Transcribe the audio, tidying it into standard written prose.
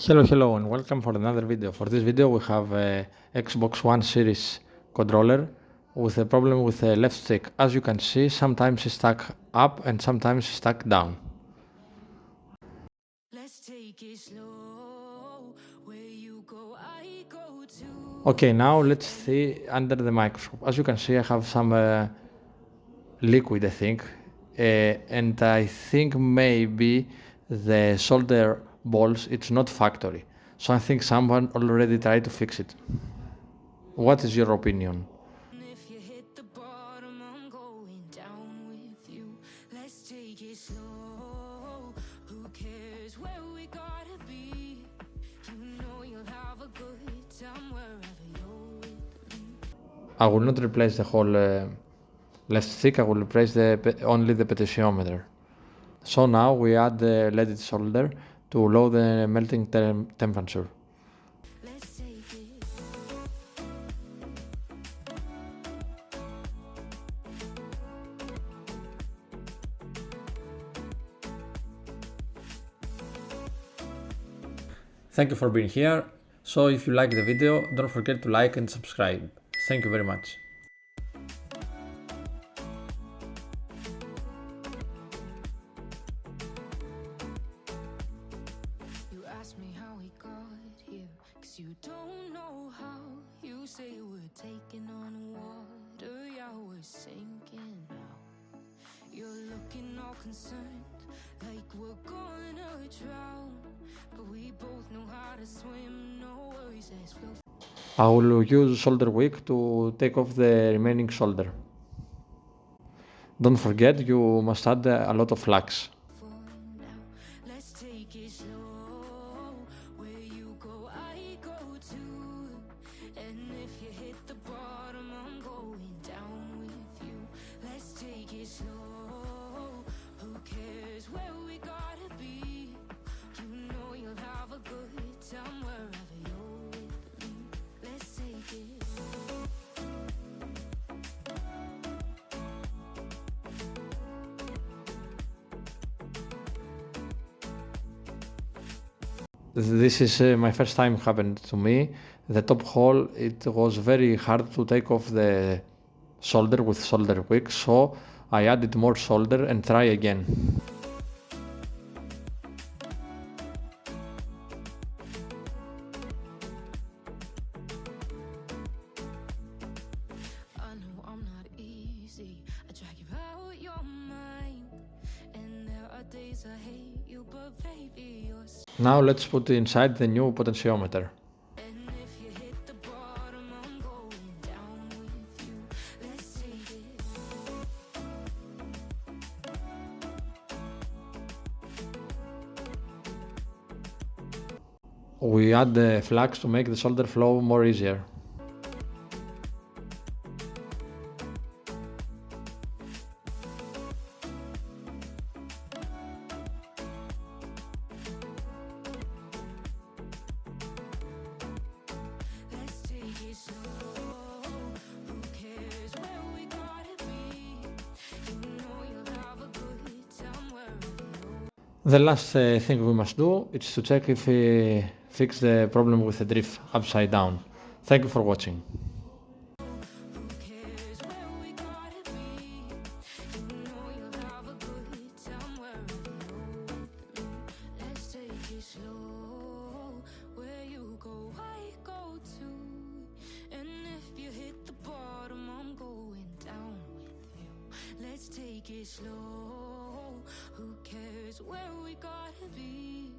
Hello and welcome for another video. For this video we have a Xbox One series controller with a problem with the left stick. As you can see, sometimes it's stuck up and sometimes it's stuck down. Okay, now let's see under the microscope. As you can see, I have some liquid, I think, and I think maybe the solder balls, it's not factory. So I think someone already tried to fix it. What is your opinion? I will not replace the whole left stick, I will replace only the potentiometer. So now we add the leaded solder to lower the melting temperature. Thank you for being here. So if you like the video, don't forget to like and subscribe. Thank you very much. You don't know how. You say we're taking on water, yeah, we're sinking now. You're looking all concerned, like we're gonna drown, but we both know how to swim. No worries, as we'll... I will use solder wick to take off the remaining solder. Don't forget, you must add a lot of flux. This is my first time happened to me. The top hole, it was very hard to take off the solder with solder wick, so I added more solder and try again. Now let's put inside the new potentiometer. We add the flux to make the solder flow more easier. The last thing we must do is to check if we fix the problem with the drift upside down. Thank you for watching. Let's take it slow. Who cares where we gotta be?